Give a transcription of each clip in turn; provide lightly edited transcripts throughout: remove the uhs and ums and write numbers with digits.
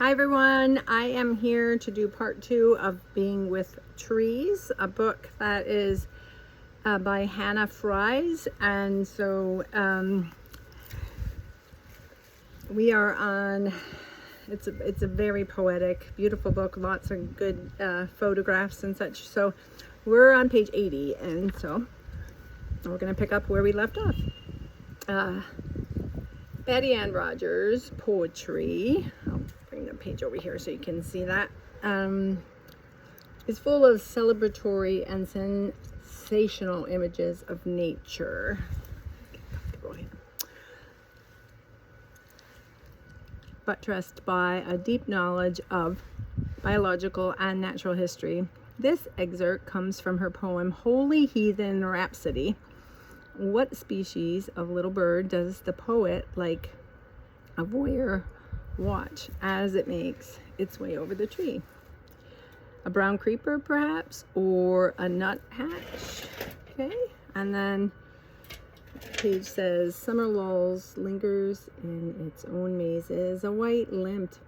Hi everyone, I am here to do part 2 of Being with Trees, a book that is by Hannah Fries. And so we are on, it's a very poetic, beautiful book, lots of good photographs and such. So we're on page 80, and so we're going to pick up where we left off. Betty Ann Rogers' poetry, I'll bring the page over here so you can see that, is full of celebratory and sensational images of nature. Buttressed by a deep knowledge of biological and natural history. This excerpt comes from her poem Holy Heathen Rhapsody. What species of little bird does the poet, like a voyeur, watch as it makes its way over the tree? A brown creeper, perhaps, or a nuthatch? Okay, and then the page says, summer lulls, lingers in its own mazes, a white limped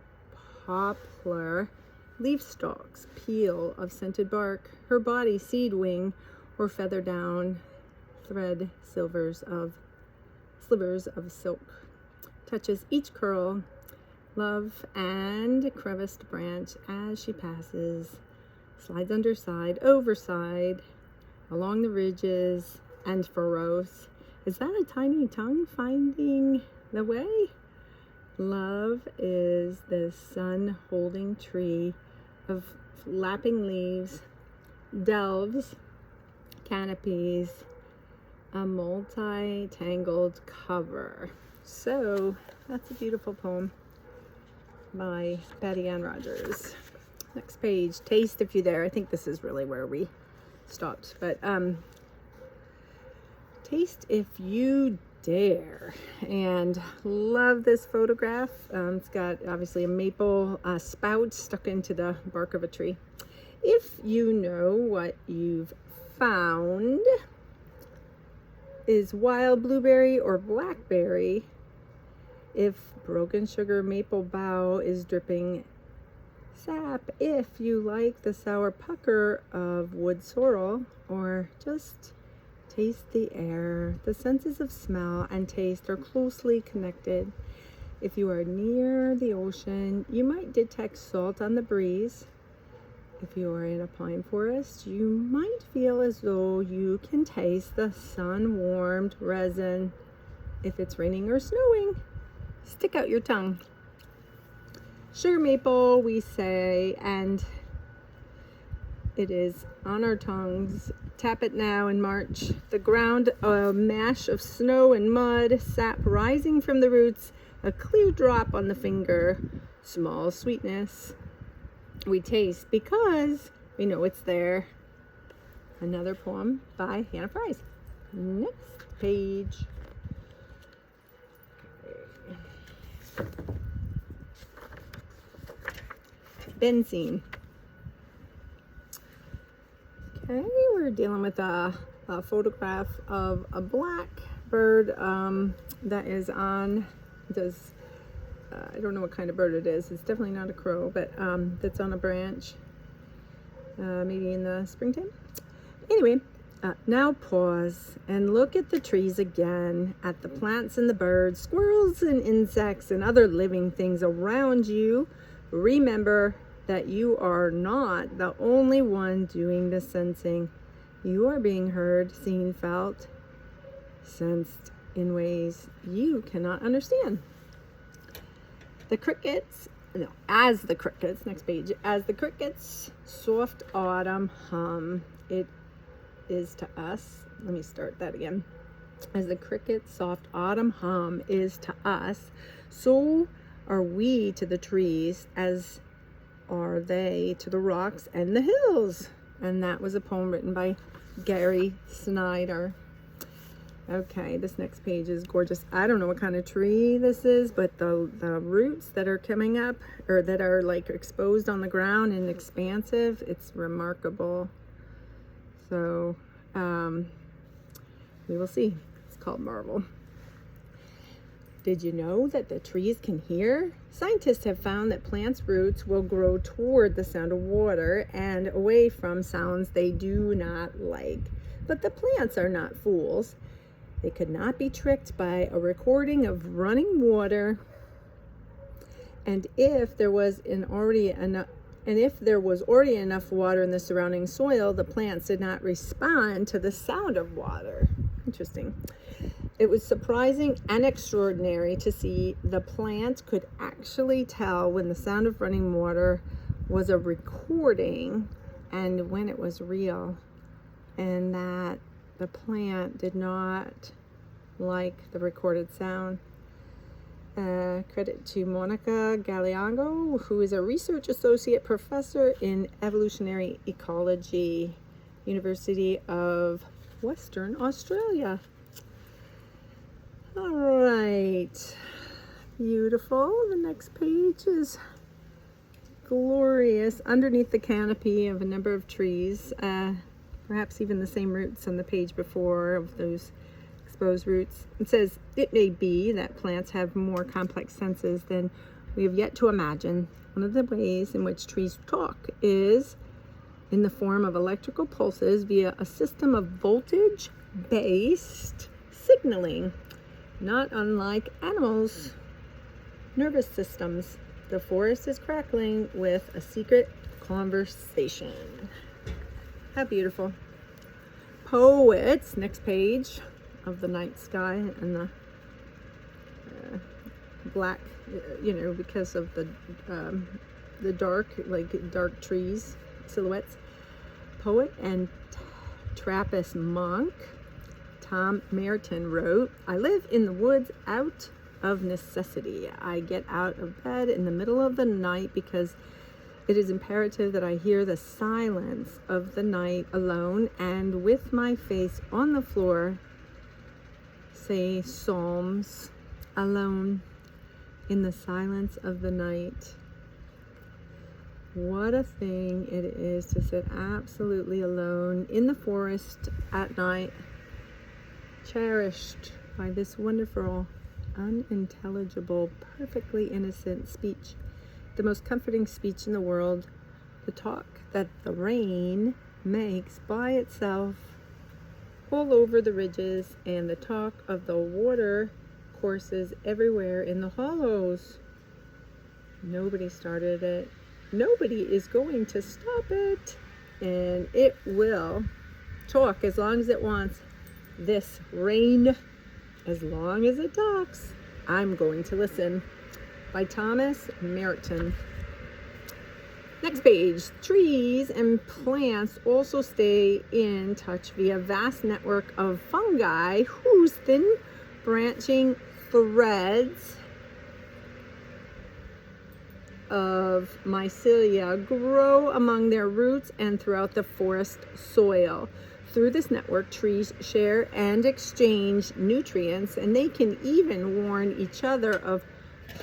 poplar, leaf stalks, peel of scented bark, her body seed wing or feather down, thread slivers of silk, touches each curl, love and creviced branch as she passes, slides under side, over side, along the ridges and furrows. Is that a tiny tongue finding the way? Love is the sun-holding tree of lapping leaves, delves, canopies, a multi-tangled cover. So that's a beautiful poem by Betty Ann Rogers. Next page, taste if you're there. I think this is really where we stopped, but taste if you dare. And love this photograph. It's got obviously a maple spout stuck into the bark of a tree. If you know what you've found is wild blueberry or blackberry, if broken sugar maple bough is dripping sap, if you like the sour pucker of wood sorrel, or just taste the air. The senses of smell and taste are closely connected. If you are near the ocean, you might detect salt on the breeze. If you are in a pine forest, you might feel as though you can taste the sun-warmed resin. If it's raining or snowing, stick out your tongue. Sugar maple, we say, and it is on our tongues. Tap it now in March. The ground, a mash of snow and mud, sap rising from the roots, a clear drop on the finger, small sweetness. We taste because we know it's there. Another poem by Hannah Fries. Next page. Benzene. Okay, we're dealing with a photograph of a black bird that is on, I don't know what kind of bird it is. It's definitely not a crow, but that's on a branch, maybe in the springtime. Anyway, now pause and look at the trees again, at the plants and the birds, squirrels and insects and other living things around you. Remember that you are not the only one doing the sensing. You are being heard, seen, felt, sensed in ways you cannot understand. The crickets, as the crickets, next page, as the crickets' soft autumn hum, it is to us, let me start that again. As the cricket's soft autumn hum is to us, so are we to the trees, as are they to the rocks and the hills. And that was a poem written by Gary Snyder. Okay, this next page is gorgeous. I don't know what kind of tree this is, but the roots that are coming up, or that are like exposed on the ground and expansive, it's remarkable. So we will see. It's called Marvel. Did you know that the trees can hear? Scientists have found that plants' roots will grow toward the sound of water and away from sounds they do not like. But the plants are not fools. They could not be tricked by a recording of running water. And if there was already enough water in the surrounding soil, the plants did not respond to the sound of water. Interesting. It was surprising and extraordinary to see the plant could actually tell when the sound of running water was a recording and when it was real, and that the plant did not like the recorded sound. Credit to Monica Galiago, who is a research associate professor in evolutionary ecology, University of Western Australia. All right, beautiful. The next page is glorious. Underneath the canopy of a number of trees, perhaps even the same roots on the page before of those exposed roots. It says, it may be that plants have more complex senses than we have yet to imagine. One of the ways in which trees talk is in the form of electrical pulses via a system of voltage-based signaling. Not unlike animals' nervous systems, the forest is crackling with a secret conversation. How beautiful. Poets, next page of the night sky and the black, because of the dark trees, silhouettes. Poet and Trappist monk Tom Merton wrote, "I live in the woods out of necessity. I get out of bed in the middle of the night because it is imperative that I hear the silence of the night alone, and with my face on the floor, say psalms alone in the silence of the night." What a thing it is to sit absolutely alone in the forest at night, cherished by this wonderful, unintelligible, perfectly innocent speech, the most comforting speech in the world, the talk that the rain makes by itself all over the ridges, and the talk of the water courses everywhere in the hollows. Nobody started it. Nobody is going to stop it, and it will talk as long as it wants. This rain, as long as it talks, I'm going to listen. By Thomas Merton. Next page. Trees and plants also stay in touch via a vast network of fungi whose thin branching threads of mycelia grow among their roots and throughout the forest soil. Through this network, trees share and exchange nutrients, and they can even warn each other of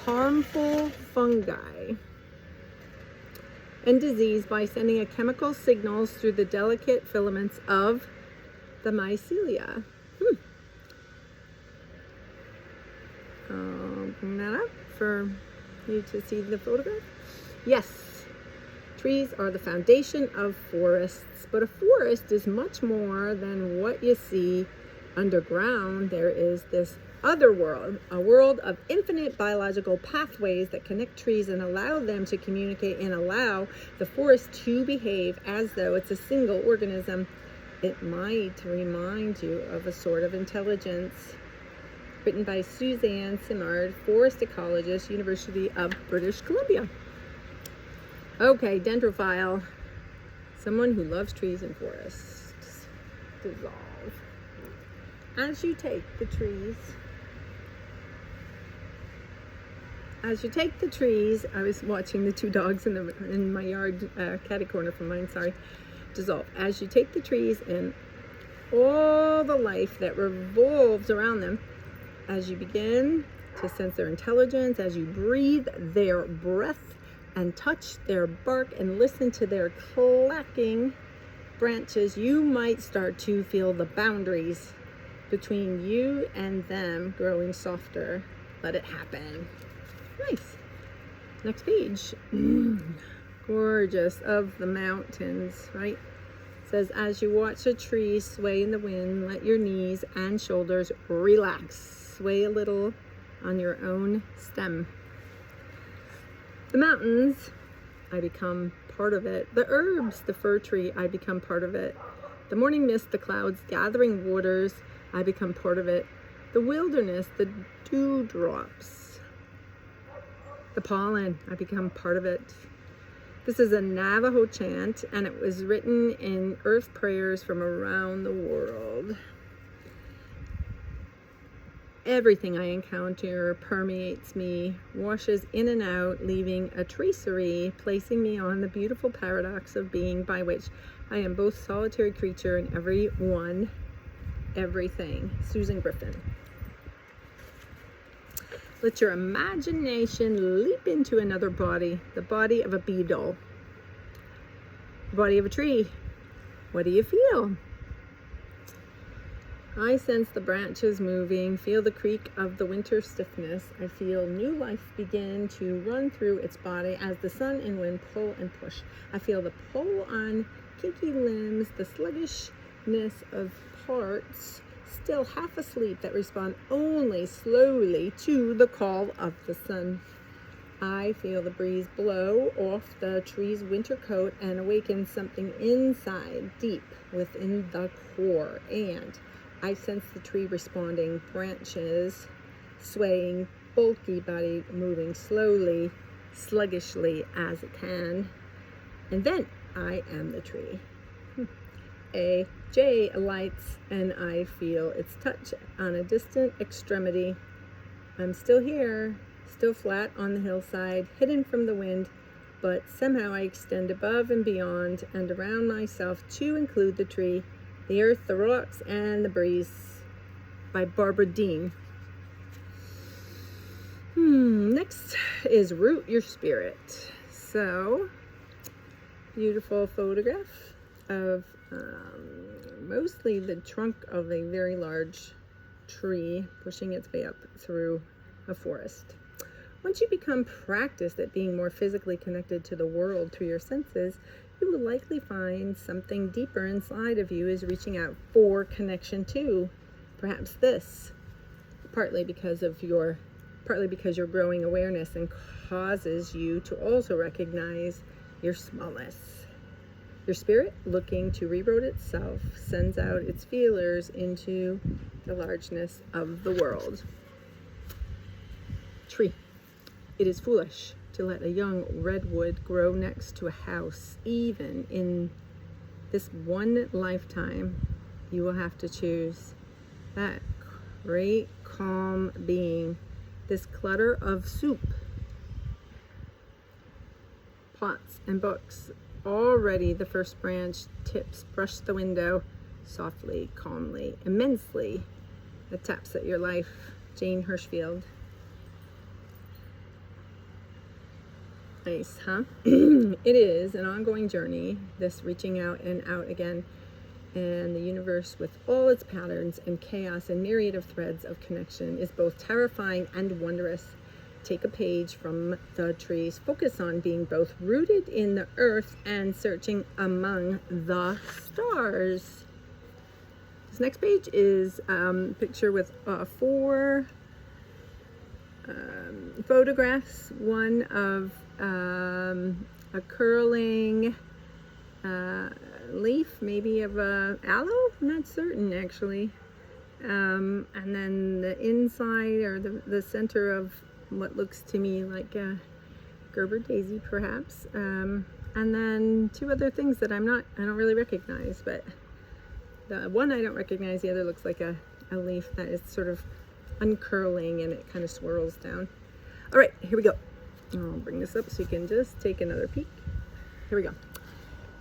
harmful fungi and disease by sending a chemical signals through the delicate filaments of the mycelia. I'll bring that up for you to see the photograph. Yes. Trees are the foundation of forests, but a forest is much more than what you see underground. There is this other world, a world of infinite biological pathways that connect trees and allow them to communicate and allow the forest to behave as though it's a single organism. It might remind you of a sort of intelligence. Written by Suzanne Simard, forest ecologist, University of British Columbia. Okay, dendrophile, someone who loves trees and forests. Dissolve. As you take the trees, I was watching the two dogs in my yard, catty corner from mine, sorry. Dissolve. As you take the trees and all the life that revolves around them, as you begin to sense their intelligence, as you breathe their breath, and touch their bark and listen to their clacking branches, you might start to feel the boundaries between you and them growing softer Let it happen. Nice. Next page. Gorgeous. Of the mountains, right? It says, as you watch a tree sway in the wind, let your knees and shoulders relax. Sway a little on your own stem. The mountains, I become part of it. The herbs, the fir tree, I become part of it. The morning mist, the clouds, gathering waters, I become part of it. The wilderness, the dewdrops, the pollen, I become part of it. This is a Navajo chant, and it was written in earth prayers from around the world. Everything I encounter permeates me, washes in and out, leaving a tracery, placing me on the beautiful paradox of being, by which I am both solitary creature and everything. Susan Griffin. Let your imagination leap into another body, the body of a beetle, the body of a tree. What do you feel? I sense the branches moving, feel the creak of the winter stiffness. I feel new life begin to run through its body as the sun and wind pull and push. I feel the pull on kinky limbs, the sluggishness of parts still half asleep that respond only slowly to the call of the sun. I feel the breeze blow off the tree's winter coat and awaken something inside, deep within the core. And I sense the tree responding, branches swaying, bulky body moving slowly, sluggishly as it can. And then I am the tree. A jay alights, and I feel its touch on a distant extremity. I'm still here, still flat on the hillside, hidden from the wind, but somehow I extend above and beyond and around myself to include the tree, the earth, the rocks, and the breeze. By Barbara Dean. Next is Root Your Spirit. So, beautiful photograph of mostly the trunk of a very large tree pushing its way up through a forest. Once you become practiced at being more physically connected to the world through your senses, you will likely find something deeper inside of you is reaching out for connection to. Perhaps this, partly because your growing awareness and causes you to also recognize your smallness. Your spirit, looking to reroute itself, sends out its feelers into the largeness of the world. Tree. It is foolish to let a young redwood grow next to a house. Even in this one lifetime, you will have to choose that great calm being, this clutter of soup, pots and books. Already the first branch tips brush the window softly, calmly, immensely. It taps at your life. Jane Hirschfield. Nice, huh? It is an ongoing journey, this reaching out and out again. And the universe, with all its patterns and chaos and myriad of threads of connection, is both terrifying and wondrous. Take a page from the trees. Focus on being both rooted in the earth and searching among the stars. This next page is a picture with 4 photographs. One of a curling leaf, maybe of aloe. I'm not certain actually. And then the inside or the center of what looks to me like a Gerber daisy, perhaps, and then 2 other things that I don't really recognize, but the one I don't recognize, the other looks like a leaf that is sort of uncurling and it kind of swirls down. All right, here we go. I'll bring this up so you can just take another peek. Here we go.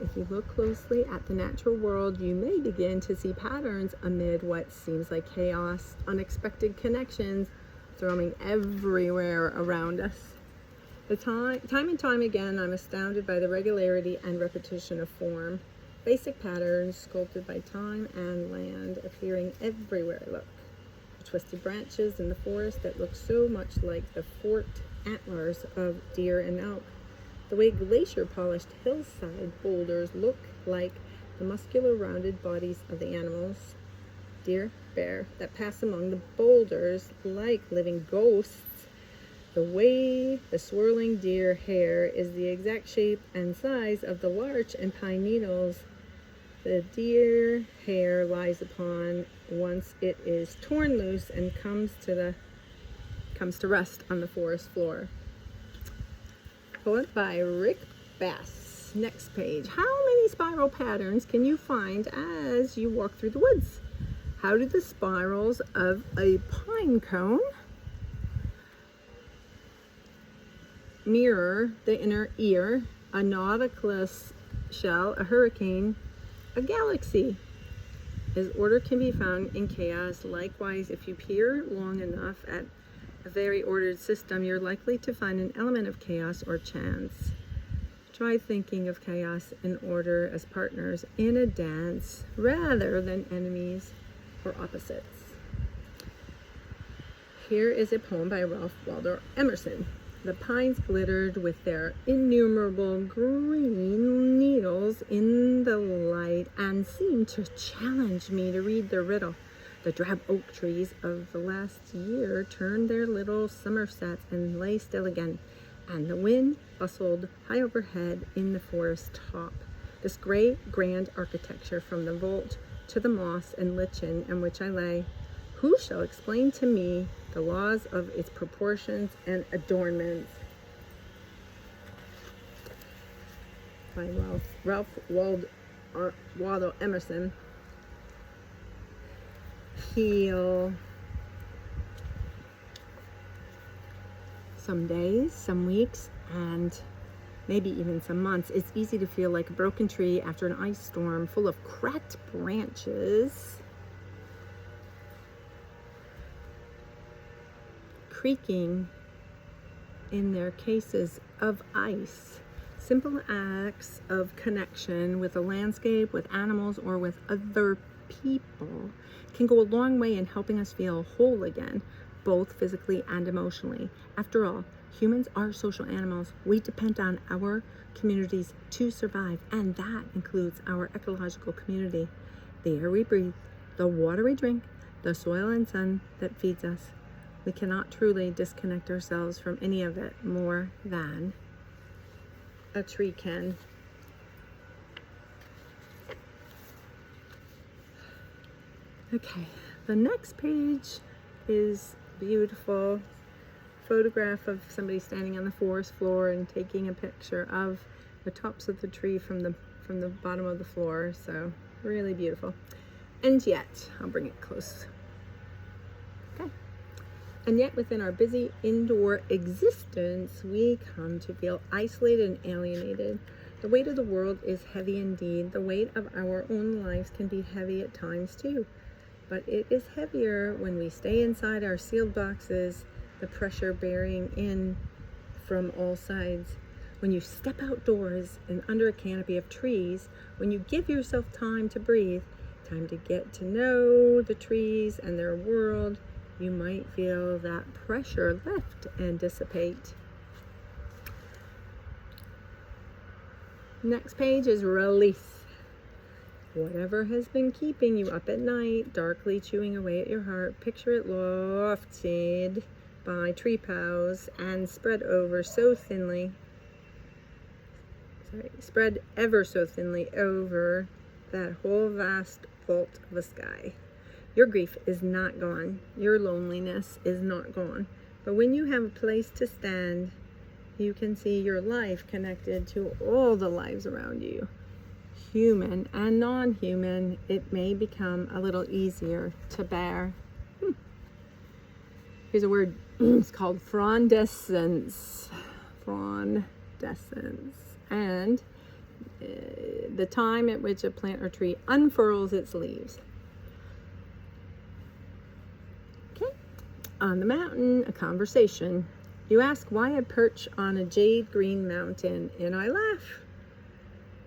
If you look closely at the natural world, you may begin to see patterns amid what seems like chaos, unexpected connections throbbing everywhere around us. Time and time again, I'm astounded by the regularity and repetition of form. Basic patterns sculpted by time and land appearing everywhere I look. twisted branches in the forest that look so much like the forked antlers of deer and elk. The way glacier-polished hillside boulders look like the muscular rounded bodies of the animals, deer, bear, that pass among the boulders like living ghosts. The way the swirling deer hair is the exact shape and size of the larch and pine needles the deer hair lies upon once it is torn loose and comes to rest on the forest floor. Poet by Rick Bass. Next page. How many spiral patterns can you find as you walk through the woods? How do the spirals of a pine cone mirror the inner ear, a nautilus shell, a hurricane, a galaxy? As order can be found in chaos, likewise, if you peer long enough at a very ordered system, you're likely to find an element of chaos or chance. Try thinking of chaos and order as partners in a dance rather than enemies or opposites. Here is a poem by Ralph Waldo Emerson. The pines glittered with their innumerable green needles in the light and seemed to challenge me to read the riddle. The drab oak trees of the last year turned their little somersets and lay still again, and the wind bustled high overhead in the forest top. This gray, grand architecture from the vault to the moss and lichen in which I lay, who shall explain to me the laws of its proportions and adornments? By Ralph Waldo Emerson. Heal. Some days, some weeks, and maybe even some months, it's easy to feel like a broken tree after an ice storm full of cracked branches creaking in their cases of ice. Simple acts of connection with the landscape, with animals, or with other people can go a long way in helping us feel whole again, both physically and emotionally. After all, humans are social animals. We depend on our communities to survive, and that includes our ecological community. The air we breathe, the water we drink, the soil and sun that feeds us. We cannot truly disconnect ourselves from any of it more than a tree can. Okay, the next page is beautiful. Photograph of somebody standing on the forest floor and taking a picture of the tops of the tree from the bottom of the floor. So really beautiful. And yet, I'll bring it close. Okay. And yet within our busy indoor existence, we come to feel isolated and alienated. The weight of the world is heavy indeed. The weight of our own lives can be heavy at times too. But it is heavier when we stay inside our sealed boxes, the pressure bearing in from all sides. When you step outdoors and under a canopy of trees, when you give yourself time to breathe, time to get to know the trees and their world, you might feel that pressure lift and dissipate. Next page is release. Whatever has been keeping you up at night, darkly chewing away at your heart, picture it lofted by tree boughs and spread ever so thinly over that whole vast vault of a sky. Your grief is not gone. Your loneliness is not gone. But when you have a place to stand, you can see your life connected to all the lives around you. Human and non-human, it may become a little easier to bear. Here's a word. It's called frondescence. Frondescence. And the time at which a plant or tree unfurls its leaves. Okay. On the mountain, a conversation. You ask why I perch on a jade green mountain, and I laugh.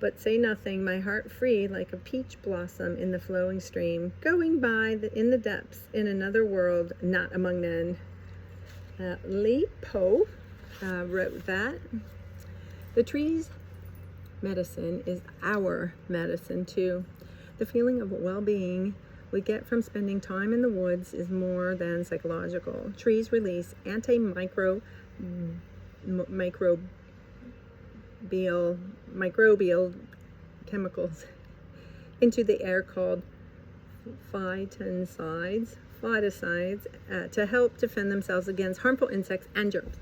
but say nothing, my heart free like a peach blossom in the flowing stream, going by in the depths, in another world, not among men. Li Po wrote that. The tree's medicine is our medicine too. The feeling of well-being we get from spending time in the woods is more than psychological. Trees release microbial chemicals into the air called phytoncides to help defend themselves against harmful insects and germs.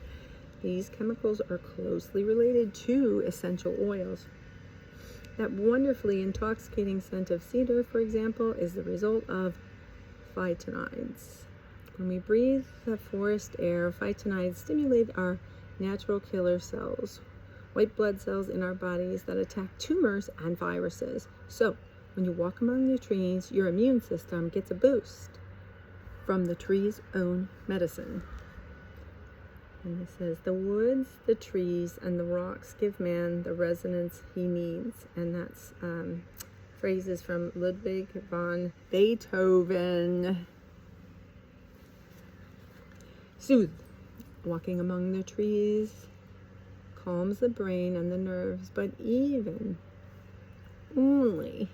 These chemicals are closely related to essential oils. That wonderfully intoxicating scent of cedar, for example, is the result of phytoncides. When we breathe the forest air, phytoncides stimulate our natural killer cells, white blood cells in our bodies that attack tumors and viruses. So, when you walk among the trees, your immune system gets a boost from the tree's own medicine. And it says, the woods, the trees, and the rocks give man the resonance he needs. And that's phrases from Ludwig van Beethoven. Soothe. Walking among the trees calms the brain and the nerves, but even only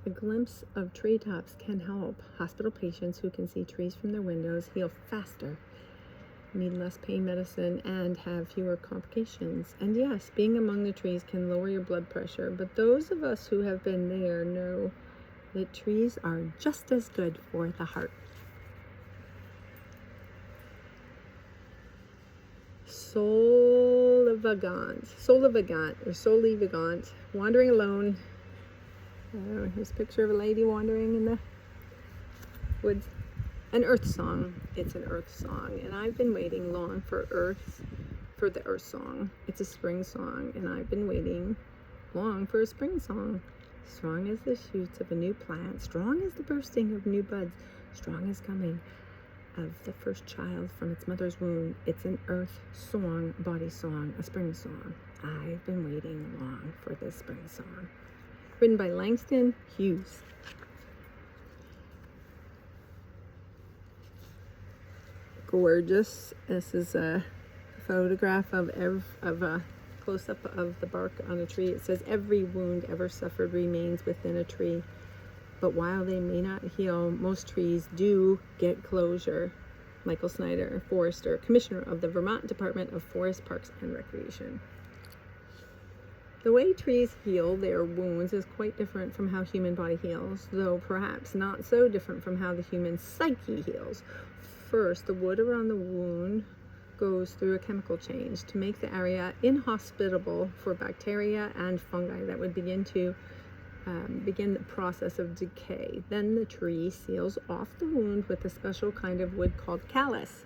a glimpse of treetops can help. Hospital patients who can see trees from their windows heal faster, need less pain medicine, and have fewer complications. And yes, being among the trees can lower your blood pressure, but those of us who have been there know that trees are just as good for the heart. Solivagant, wandering alone. Here's a picture of a lady wandering in the woods. An earth song. It's an earth song, and I've been waiting long for the earth song. It's a spring song, and I've been waiting long for a spring song. Strong as the shoots of a new plant, strong as the bursting of new buds, strong as coming of the first child from its mother's womb. It's an earth song, body song, a spring song. I've been waiting long for this spring song. Written by Langston Hughes. Gorgeous. This is a photograph of a close-up of the bark on a tree. It says, every wound ever suffered remains within a tree, but while they may not heal, most trees do get closure. Michael Snyder, forester, commissioner of the Vermont Department of Forest, Parks, and Recreation. The way trees heal their wounds is quite different from how human body heals, though perhaps not so different from how the human psyche heals. First, the wood around the wound goes through a chemical change to make the area inhospitable for bacteria and fungi that would begin the process of decay. Then the tree seals off the wound with a special kind of wood called callus.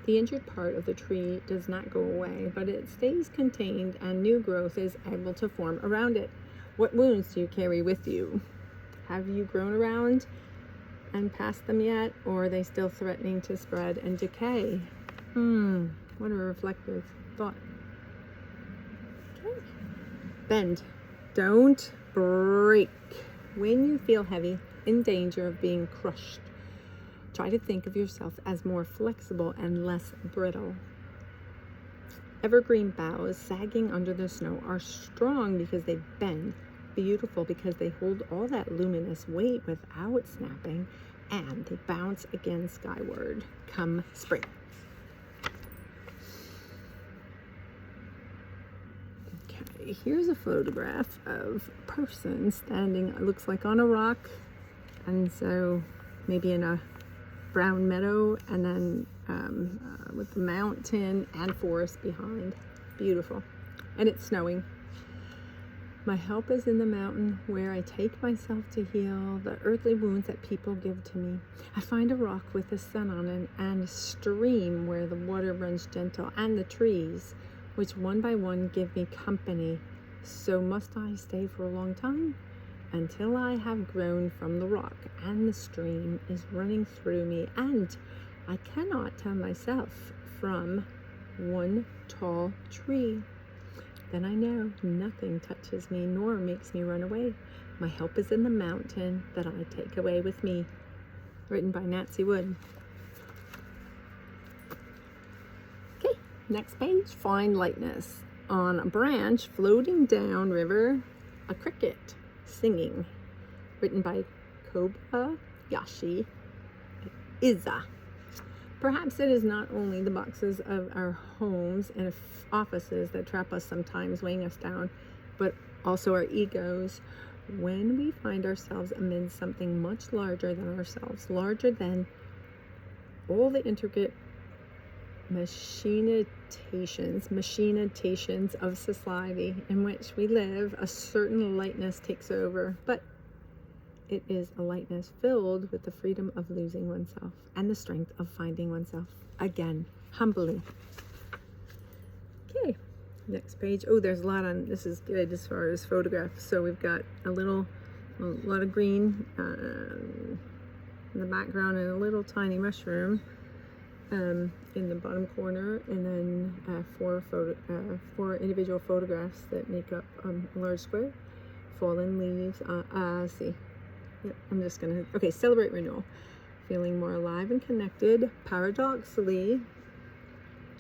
The injured part of the tree does not go away, but it stays contained and new growth is able to form around it. What wounds do you carry with you? Have you grown around and past them yet, or are they still threatening to spread and decay? What a reflective thought. Okay. Bend. Don't break. When you feel heavy, in danger of being crushed, try to think of yourself as more flexible and less brittle. Evergreen boughs sagging under the snow are strong because they bend, beautiful because they hold all that luminous weight without snapping, and they bounce again skyward come spring. Okay, here's a photograph of a person standing, it looks like on a rock, and so maybe in a brown meadow, and then with the mountain and forest behind. Beautiful. And it's snowing. My help is in the mountain where I take myself to heal the earthly wounds that people give to me. I find a rock with the sun on it and a stream where the water runs gentle, and the trees, which one by one give me company. So must I stay for a long time? Until I have grown from the rock and the stream is running through me, and I cannot tell myself from one tall tree. Then I know nothing touches me nor makes me run away. My help is in the mountain that I take away with me. Written by Nancy Wood. Okay, next page. Find lightness. On a branch floating down river, a cricket singing. Written by Kobayashi Iza. Perhaps it is not only the boxes of our homes and offices that trap us sometimes, weighing us down, but also our egos. When we find ourselves amid something much larger than ourselves, larger than all the intricate machinitations of society in which we live, a certain lightness takes over. But it is a lightness filled with the freedom of losing oneself and the strength of finding oneself again, humbly. Okay, next page. Oh, there's a lot on, this is good as far as photographs. So we've got a lot of green in the background and a little tiny mushroom in the bottom corner, and then four individual photographs that make up a large square. Fallen leaves. See. Yep, I'm just gonna, okay, celebrate renewal. Feeling more alive and connected, paradoxically,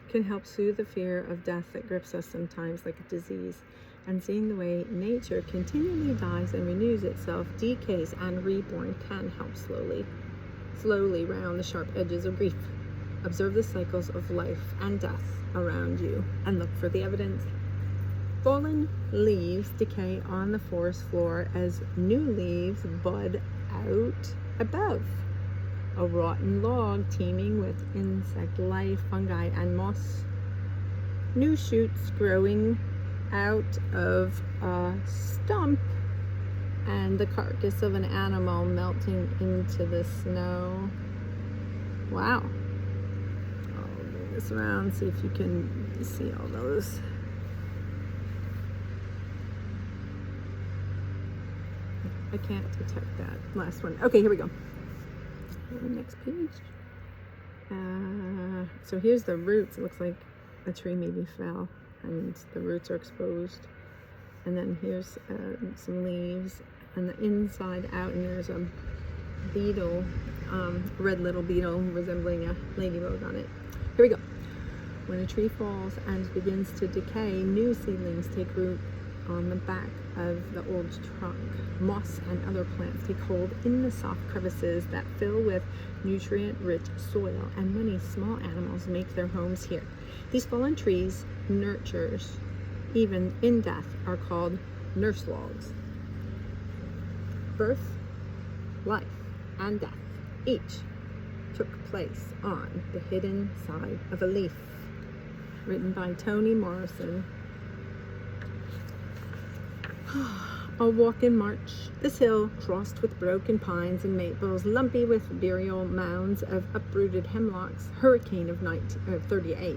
can help soothe the fear of death that grips us sometimes like a disease. And seeing the way nature continually dies and renews itself, decays and reborn can help slowly round the sharp edges of grief. Observe the cycles of life and death around you and look for the evidence. Fallen leaves decay on the forest floor as new leaves bud out above. A rotten log teeming with insect life, fungi, and moss. New shoots growing out of a stump, and the carcass of an animal melting into the snow. Wow. I'll move this around, see if you can see all those. I can't detect that last one. Okay, here we go. Next page. So here's the roots. It looks like a tree maybe fell and the roots are exposed. And then here's some leaves and the inside out, and there's a beetle, red little beetle resembling a ladybug on it. Here we go. When a tree falls and begins to decay, new seedlings take root on the back of the old trunk. Moss and other plants take hold in the soft crevices that fill with nutrient-rich soil, and many small animals make their homes here. These fallen trees, nurturers, even in death, are called nurse logs. Birth, life, and death each took place on the hidden side of a leaf. Written by Toni Morrison. A walk in March. This hill, crossed with broken pines and maples, lumpy with burial mounds of uprooted hemlocks, hurricane of 38.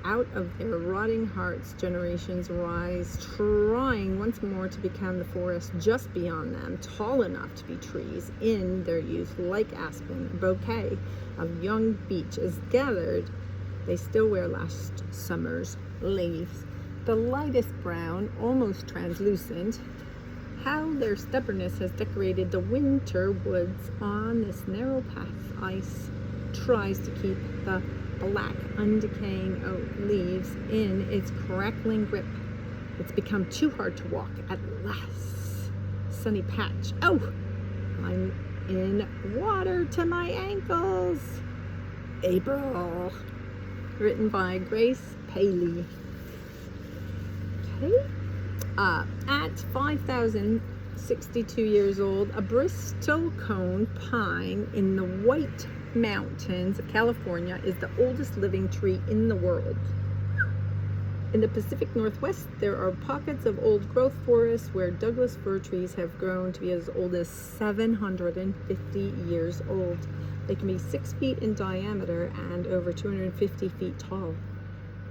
Out of their rotting hearts, generations rise, trying once more to become the forest just beyond them, tall enough to be trees in their youth, like aspen. A bouquet of young beech is gathered. They still wear last summer's leaves. The lightest brown, almost translucent. How their stubbornness has decorated the winter woods on this narrow path. Ice tries to keep the black, undecaying oak leaves in its crackling grip. It's become too hard to walk at last. Sunny patch. Oh, I'm in water to my ankles. April. Written by Grace Paley. Okay. At 5,062 years old, a Bristol cone pine in the White Mountains of California is the oldest living tree in the world. In the Pacific Northwest, there are pockets of old growth forests where Douglas fir trees have grown to be as old as 750 years old. They can be 6 feet in diameter and over 250 feet tall.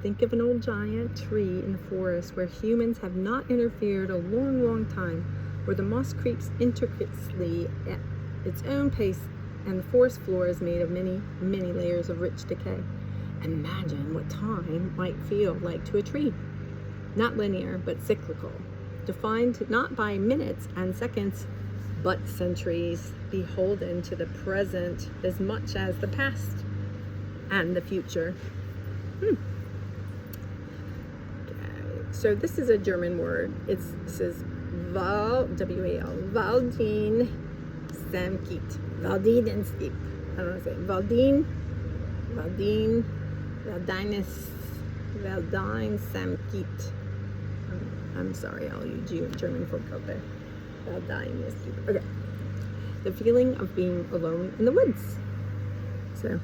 Think of an old giant tree in the forest where humans have not interfered a long, long time, where the moss creeps intricately at its own pace and the forest floor is made of many, many layers of rich decay. Imagine what time might feel like to a tree. not linear, but cyclical, defined not by minutes and seconds, but centuries, beholden to the present as much as the past and the future. Okay. So this is a German word. It says W-A-L, Waldin Samkit. Waldin and Steep. I don't know what to say. Waldin Samkit. I'm sorry, all you German folk out there. Waldin is Steep. Okay. The feeling of being alone in the woods. So,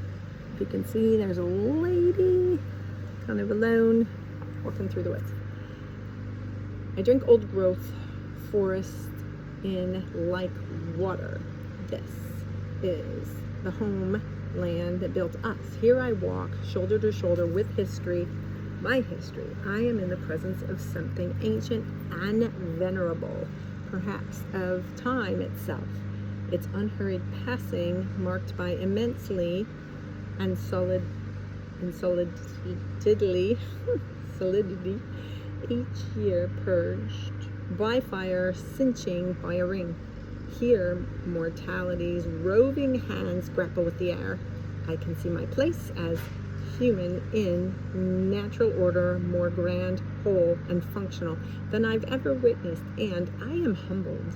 if you can see, there's a lady kind of alone walking through the woods. I drink old growth forest in like water. This is the homeland that built us. Here I walk shoulder to shoulder with history, my history. I am in the presence of something ancient and venerable, perhaps of time itself. Its unhurried passing marked by immensely and solidity each year purged by fire, cinching by a ring. Here mortality's roving hands grapple with the air. I can see my place as human in natural order, more grand, whole, and functional than I've ever witnessed, and I am humbled,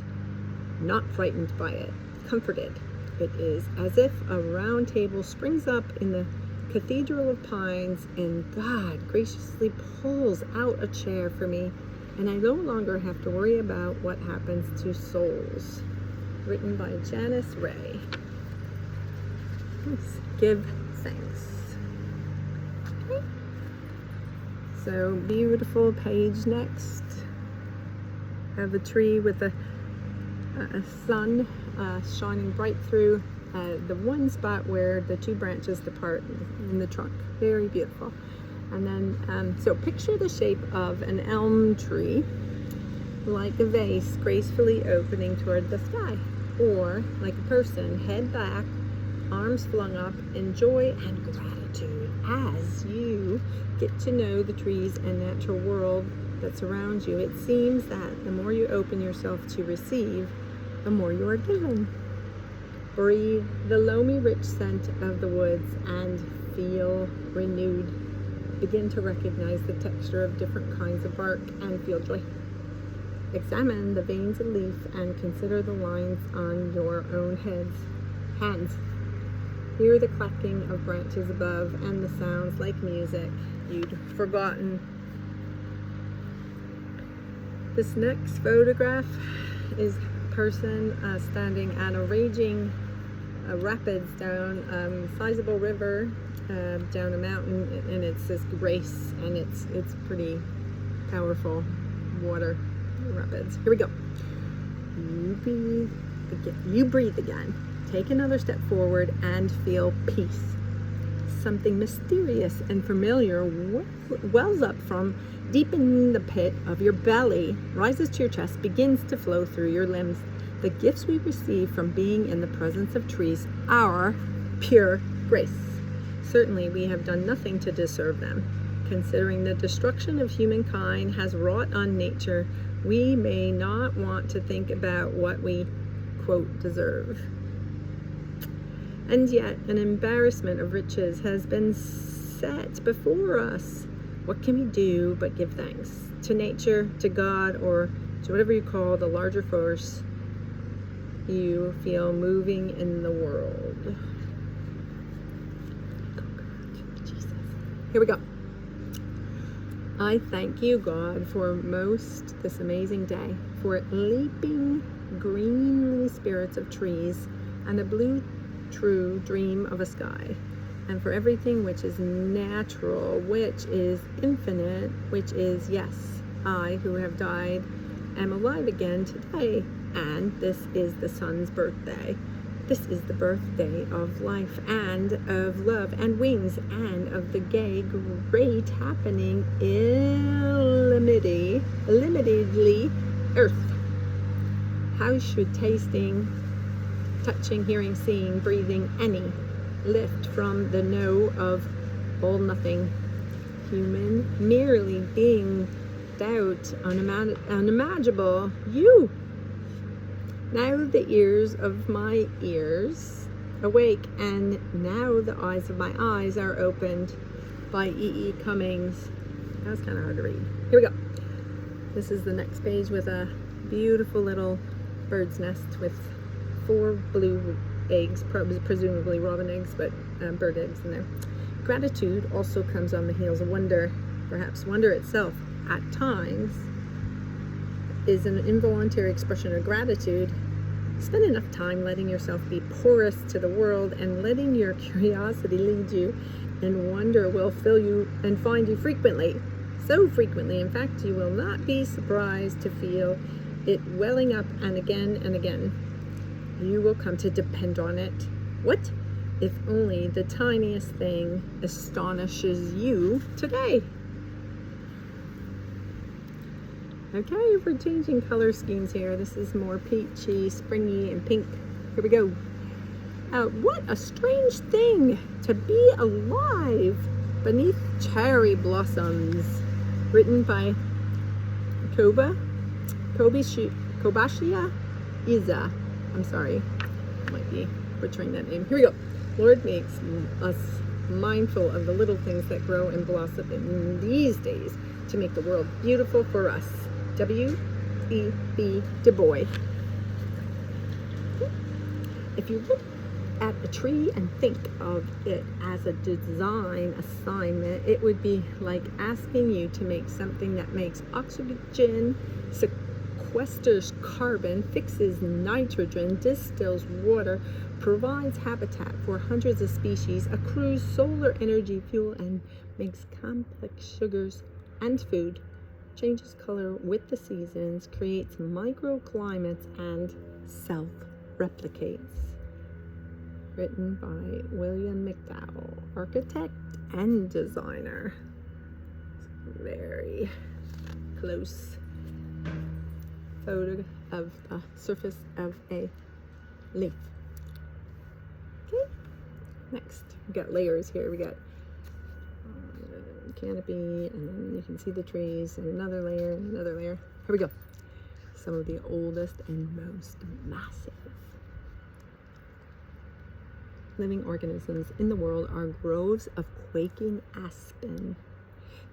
not frightened by it, comforted. It is as if a round table springs up in the Cathedral of Pines and God graciously pulls out a chair for me, and I no longer have to worry about what happens to souls. Written by Janice Ray. Let's give thanks. Okay. So beautiful page next. Have a tree with a sun shining bright through the one spot where the two branches depart in the trunk. Very beautiful. And then, so picture the shape of an elm tree, like a vase gracefully opening toward the sky, or like a person, head back, arms flung up in joy and gratitude as you get to know the trees and natural world that surrounds you. It seems that the more you open yourself to receive, the more you are given. Breathe the loamy, rich scent of the woods and feel renewed. Begin to recognize the texture of different kinds of bark and feel joy. Examine the veins of leaf and consider the lines on your own hands. Hear the clacking of branches above and the sounds like music you'd forgotten. This next photograph is a person standing at a raging rapids down a sizable river, down a mountain, and it's this grace, and it's pretty powerful water rapids. Here we go. You breathe again. Take another step forward and feel peace. Something mysterious and familiar wells up from deep in the pit of your belly, rises to your chest, begins to flow through your limbs. The gifts we receive from being in the presence of trees are pure grace. Certainly we have done nothing to deserve them. Considering the destruction of humankind has wrought on nature, we may not want to think about what we, quote, deserve. And yet an embarrassment of riches has been set before us. What can we do but give thanks to nature, to God, or to whatever you call the larger force you feel moving in the world? Jesus. Here we go. I thank you, God, for this amazing day, for leaping greenly spirits of trees and a blue true dream of a sky, and for everything which is natural, which is infinite, which is, yes, I who have died am alive again today, and this is the sun's birthday. This is the birthday of life and of love and wings and of the gay, great happening illimitedly earth. How should tasting, touching, hearing, seeing, breathing, any lift from the know of all nothing, human, merely being blocked out, unimaginable you. Now the ears of my ears awake, and now the eyes of my eyes are opened, by E.E. Cummings. That was kind of hard to read. Here we go. This is the next page with a beautiful little bird's nest with 4 blue eggs, presumably robin eggs, but bird eggs in there. Gratitude also comes on the heels of wonder. Perhaps wonder itself, at times, is an involuntary expression of gratitude. Spend enough time letting yourself be porous to the world and letting your curiosity lead you, and wonder will fill you and find you frequently. So frequently, in fact, you will not be surprised to feel it welling up, and again, you will come to depend on it. What if only the tiniest thing astonishes you today? Okay, we're changing color schemes here. This is more peachy, springy, and pink. Here we go. What a strange thing to be alive beneath cherry blossoms. Written by Kobashia Iza. I'm sorry, I might be butchering that name. Here we go. Lord makes us mindful of the little things that grow and blossom in these days to make the world beautiful for us. W.E.B. Du Bois. If you look at a tree and think of it as a design assignment, it would be like asking you to make something that makes oxygen, sequesters carbon, fixes nitrogen, distills water, provides habitat for hundreds of species, accrues solar energy fuel, and makes complex sugars and food, changes color with the seasons, creates microclimates, and self-replicates. Written by William McDowell, architect and designer. Very close photo of the surface of a leaf. Okay, next we got layers here. We got canopy, and then you can see the trees, and another layer, and another layer. Here we go. Some of the oldest and most massive living organisms in the world are groves of quaking aspen.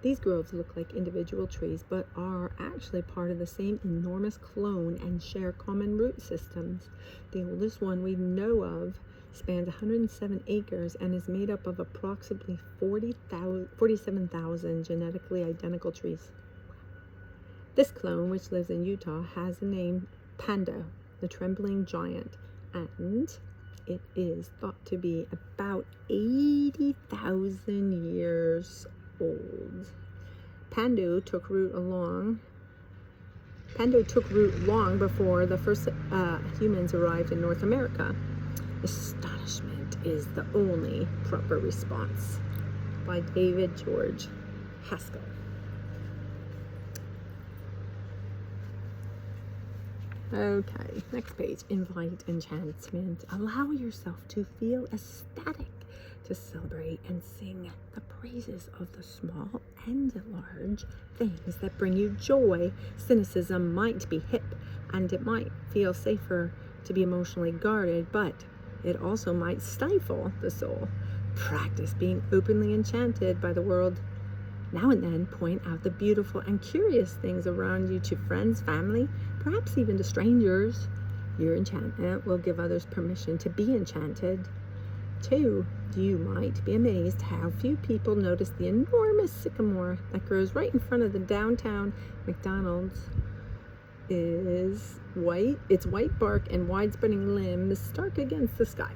These groves look like individual trees, but are actually part of the same enormous clone and share common root systems. The oldest one we know of spans 107 acres and is made up of approximately 47,000 genetically identical trees. This clone, which lives in Utah, has the name Pando, the trembling giant, and it is thought to be about 80,000 years old. Pando took root long before the first humans arrived in North America. Astonishment is the only proper response. By David George Haskell. Okay, next page. Invite enchantment. Allow yourself to feel ecstatic, to celebrate and sing the praises of the small and large things that bring you joy. Cynicism might be hip, and it might feel safer to be emotionally guarded, but it also might stifle the soul. Practice being openly enchanted by the world. Now and then, point out the beautiful and curious things around you to friends, family, perhaps even to strangers. Your enchantment will give others permission to be enchanted. 2, you might be amazed how few people notice the enormous sycamore that grows right in front of the downtown McDonald's. Its white bark and wide-spreading limbs stark against the sky.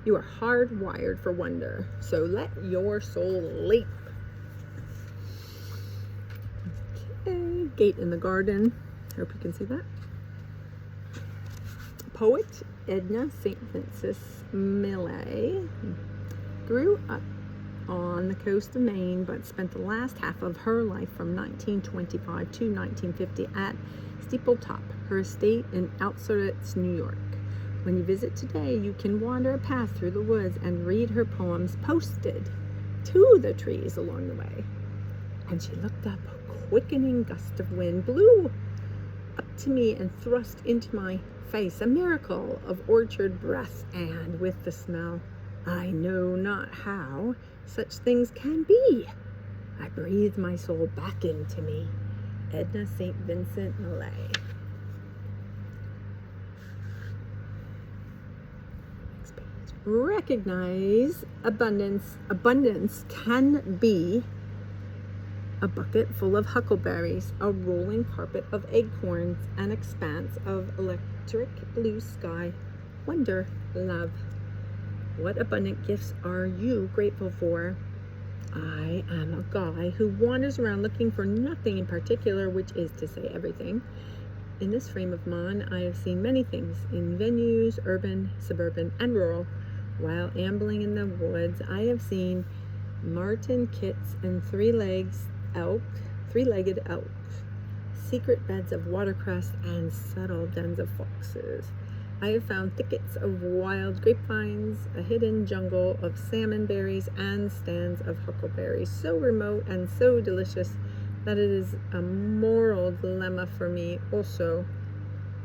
You are hardwired for wonder, so let your soul leap. Okay, gate in the garden. Hope you can see that. Poet Edna St. Francis Millay grew up on the coast of Maine, but spent the last half of her life from 1925 to 1950 at Steepletop, her estate in Outskirts, New York. When you visit today, you can wander a path through the woods and read her poems posted to the trees along the way. And she looked up. A quickening gust of wind blew up to me and thrust into my face a miracle of orchard breath, and with the smell, I know not how such things can be. I breathed my soul back into me. Edna St. Vincent Millay. Next page. Recognize abundance. Abundance can be a bucket full of huckleberries, a rolling carpet of acorns, an expanse of electric blue sky. Wonder, love. What abundant gifts are you grateful for? I am a guy who wanders around looking for nothing in particular, which is to say everything. In this frame of mind, I have seen many things in venues, urban, suburban, and rural. While ambling in the woods, I have seen marten kits and three-legged elk, secret beds of watercress, and subtle dens of foxes. I have found thickets of wild grapevines, a hidden jungle of salmon berries, and stands of huckleberries, so remote and so delicious that it is a moral dilemma for me also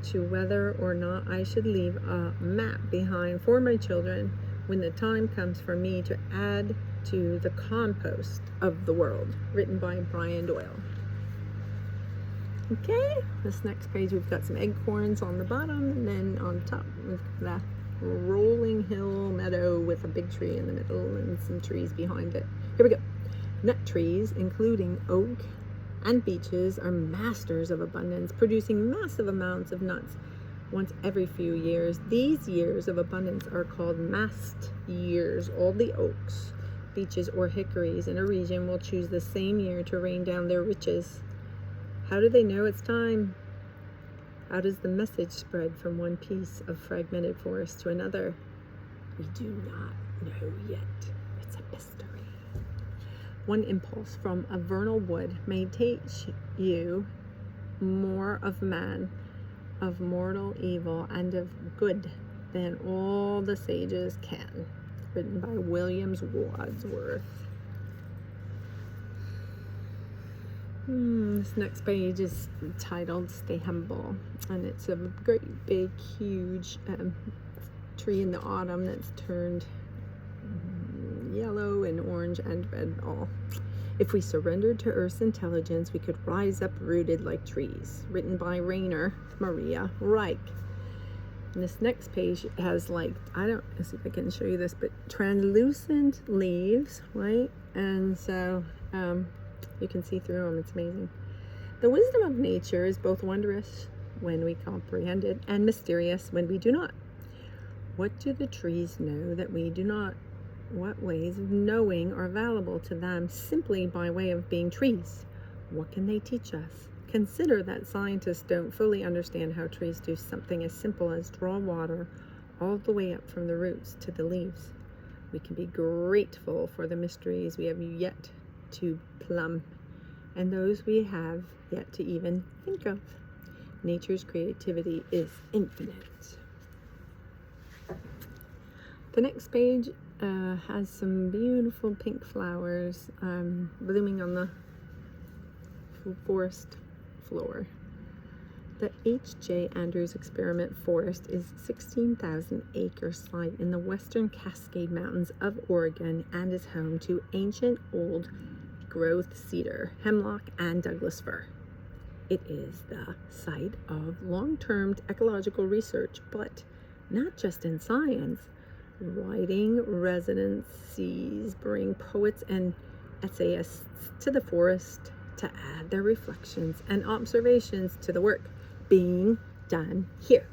to whether or not I should leave a map behind for my children when the time comes for me to add to the compost of the world. Written by Brian Doyle. Okay, this next page we've got some acorns on the bottom, and then on top we've got a rolling hill meadow with a big tree in the middle and some trees behind it. Here we go. Nut trees, including oak and beeches, are masters of abundance, producing massive amounts of nuts once every few years. These years of abundance are called mast years. All the oaks, beeches, or hickories in a region will choose the same year to rain down their riches. How do they know it's time? How does the message spread from one piece of fragmented forest to another? We do not know yet. It's a mystery. One impulse from a vernal wood may teach you more of man, of mortal evil, and of good than all the sages can. Written by Williams Wadsworth. This next page is titled Stay Humble, and it's a great big huge tree in the autumn that's turned yellow and orange and red all. If we surrendered to Earth's intelligence, we could rise up rooted like trees. Written by Rainer Maria Reich. And this next page has let's see if I can show you this, but translucent leaves, right? And so you can see through them. It's amazing. The wisdom of nature is both wondrous when we comprehend it and mysterious when we do not. What do the trees know that we do not? What ways of knowing are available to them simply by way of being trees? What can they teach us? Consider that scientists don't fully understand how trees do something as simple as draw water all the way up from the roots to the leaves. We can be grateful for the mysteries we have yet to plumb, and those we have yet to even think of. Nature's creativity is infinite. The next page has some beautiful pink flowers blooming on the forest floor. The H.J. Andrews Experiment Forest is a 16,000-acre site in the western Cascade Mountains of Oregon and is home to ancient old growth cedar, hemlock, and Douglas fir. It is the site of long-term ecological research, but not just in science. Writing residencies bring poets and essayists to the forest to add their reflections and observations to the work being done here.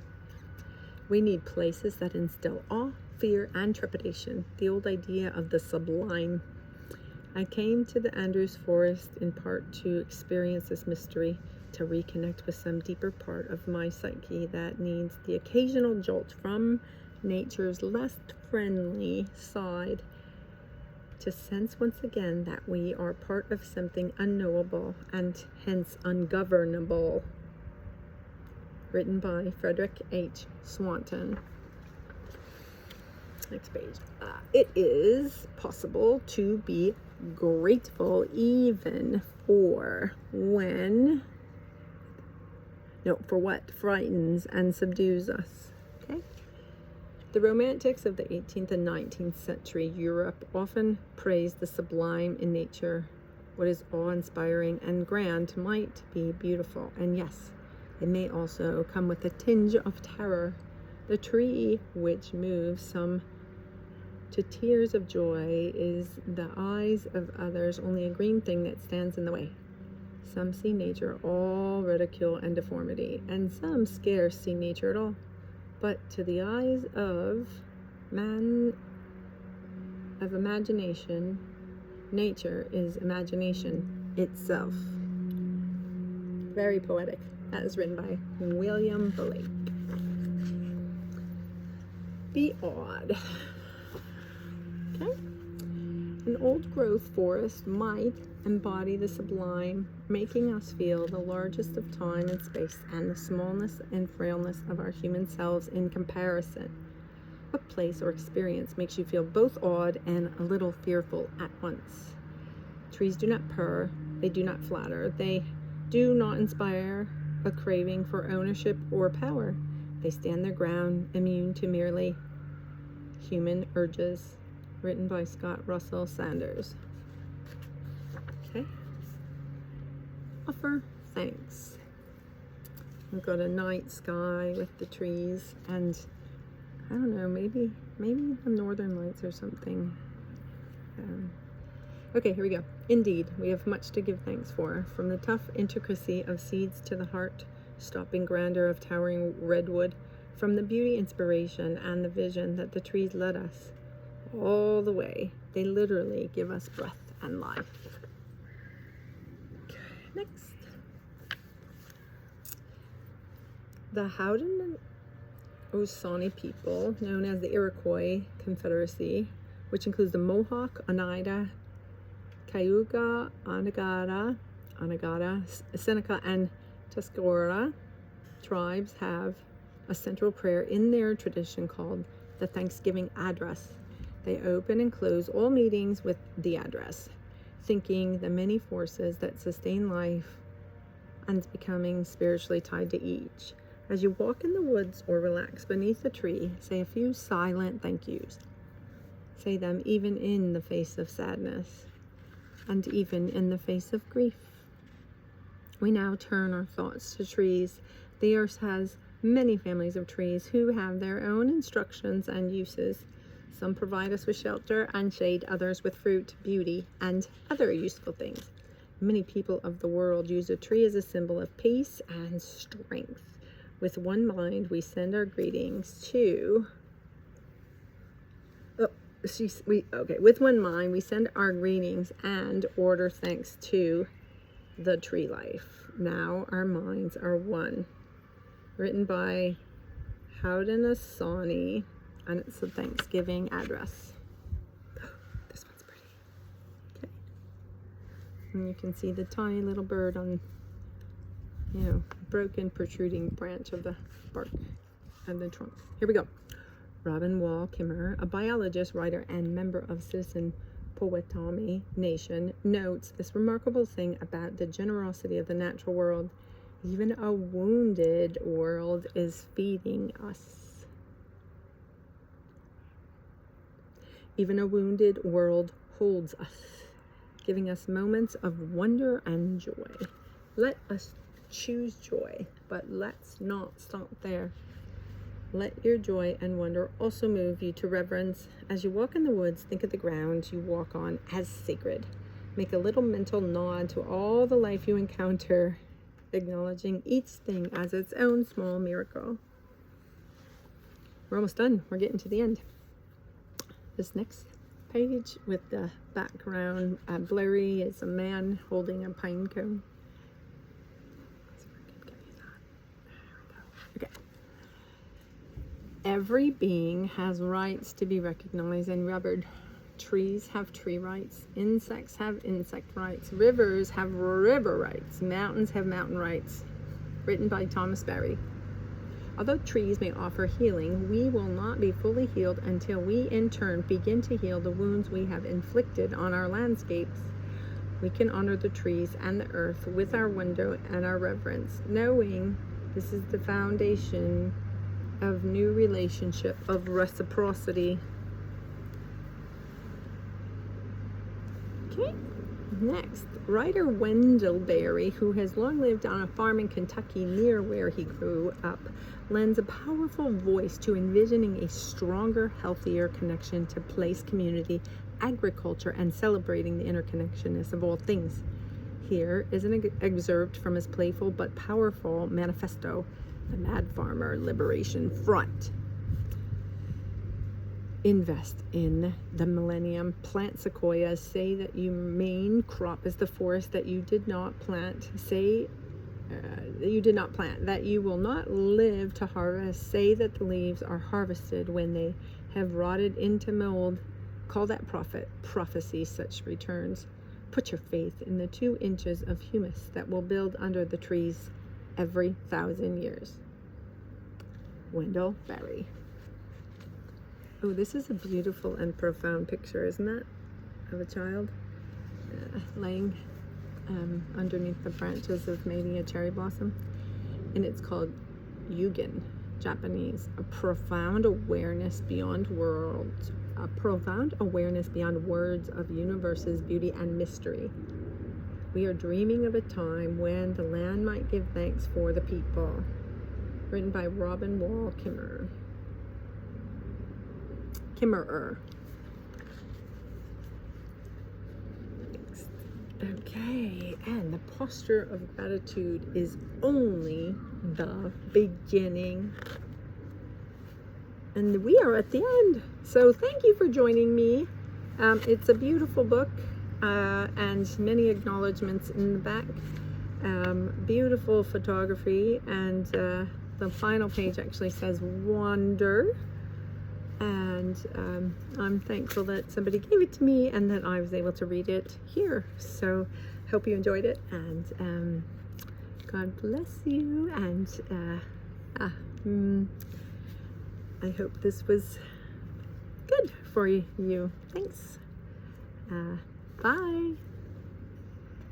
We need places that instill awe, fear, and trepidation, the old idea of the sublime. I came to the Andrews Forest in part to experience this mystery, to reconnect with some deeper part of my psyche that needs the occasional jolt from nature's less friendly side, to sense once again that we are part of something unknowable and hence ungovernable. Written by Frederick H. Swanton. Next page. It is possible to be grateful even for what frightens and subdues us. Okay? The romantics of the 18th and 19th century Europe often praised the sublime in nature. What is awe-inspiring and grand might be beautiful, and yes, it may also come with a tinge of terror. The tree which moves some to tears of joy is the eyes of others only a green thing that stands in the way. Some see nature all ridicule and deformity, and some scarce see nature at all. But to the eyes of imagination, nature is imagination itself. Very poetic. That is written by William Blake. Be awed. Okay? An old-growth forest might embody the sublime, making us feel the largest of time and space and the smallness and frailness of our human selves in comparison. What place or experience makes you feel both awed and a little fearful at once? Trees do not purr, they do not flatter, they do not inspire a craving for ownership or power. They stand their ground, immune to merely human urges. Written by Scott Russell Sanders. Okay. Offer thanks. We've got a night sky with the trees, and I don't know, maybe the northern lights or something. Okay, here we go. Indeed, we have much to give thanks for, from the tough intricacy of seeds to the heart-stopping grandeur of towering redwood, from the beauty, inspiration, and the vision that the trees led us all the way. They literally give us breath and life. Okay, next. The Haudenosaunee people, known as the Iroquois Confederacy, which includes the Mohawk, Oneida, Cayuga, Onondaga, Seneca, and Tuscarora tribes, have a central prayer in their tradition called the Thanksgiving Address. They open and close all meetings with the address, thinking the many forces that sustain life and becoming spiritually tied to each. As you walk in the woods or relax beneath a tree, say a few silent thank yous. Say them even in the face of sadness and even in the face of grief. We now turn our thoughts to trees. The earth has many families of trees who have their own instructions and uses. Some provide us with shelter and shade, others with fruit, beauty, and other useful things. Many people of the world use a tree as a symbol of peace and strength. With one mind, we send our greetings to... With one mind, we send our greetings and order thanks to the tree life. Now our minds are one. Written by Haudenosaunee, and it's a Thanksgiving address. This one's pretty. Okay. And you can see the tiny little bird on, broken protruding branch of the bark and the trunk. Here we go. Robin Wall Kimmerer, a biologist, writer, and member of Citizen Potawatomi Nation, notes this remarkable thing about the generosity of the natural world. Even a wounded world is feeding us. Even a wounded world holds us, giving us moments of wonder and joy. Let us choose joy, but let's not stop there. Let your joy and wonder also move you to reverence. As you walk in the woods, think of the ground you walk on as sacred. Make a little mental nod to all the life you encounter, acknowledging each thing as its own small miracle. We're almost done. We're getting to the end. This next page with the background blurry is a man holding a pine cone. Okay. Every being has rights to be recognized and revered. Trees have tree rights. Insects have insect rights. Rivers have river rights. Mountains have mountain rights. Written by Thomas Berry. Although trees may offer healing, we will not be fully healed until we in turn begin to heal the wounds we have inflicted on our landscapes. We can honor the trees and the earth with our wonder and our reverence, knowing this is the foundation of new relationship, of reciprocity. Okay, next, writer Wendell Berry, who has long lived on a farm in Kentucky near where he grew up, lends a powerful voice to envisioning a stronger, healthier connection to place, community, agriculture, and celebrating the interconnectedness of all things. Here is an excerpt from his playful but powerful manifesto, The Mad Farmer Liberation Front. Invest in the millennium. Plant sequoias. Say that your main crop is the forest that you did not plant. Say that you did not plant, that you will not live to harvest. Say that the leaves are harvested when they have rotted into mold. Call that prophecy such returns. Put your faith in the 2 inches of humus that will build under the trees every 1,000 years. Wendell Berry. Oh, this is a beautiful and profound picture, isn't it? Of a child laying underneath the branches of maybe a cherry blossom. And it's called Yugen, Japanese, a profound awareness beyond worlds, a profound awareness beyond words of universe's beauty and mystery. We are dreaming of a time when the land might give thanks for the people. Written by Robin Wall Kimmerer. Okay, and the posture of gratitude is only the beginning. And we are at the end. So thank you for joining me. It's a beautiful book and many acknowledgments in the back. Beautiful photography, and the final page actually says wonder. And I'm thankful that somebody gave it to me and that I was able to read it here. So hope you enjoyed it, and God bless you, and I hope this was good for you. Thanks. Bye.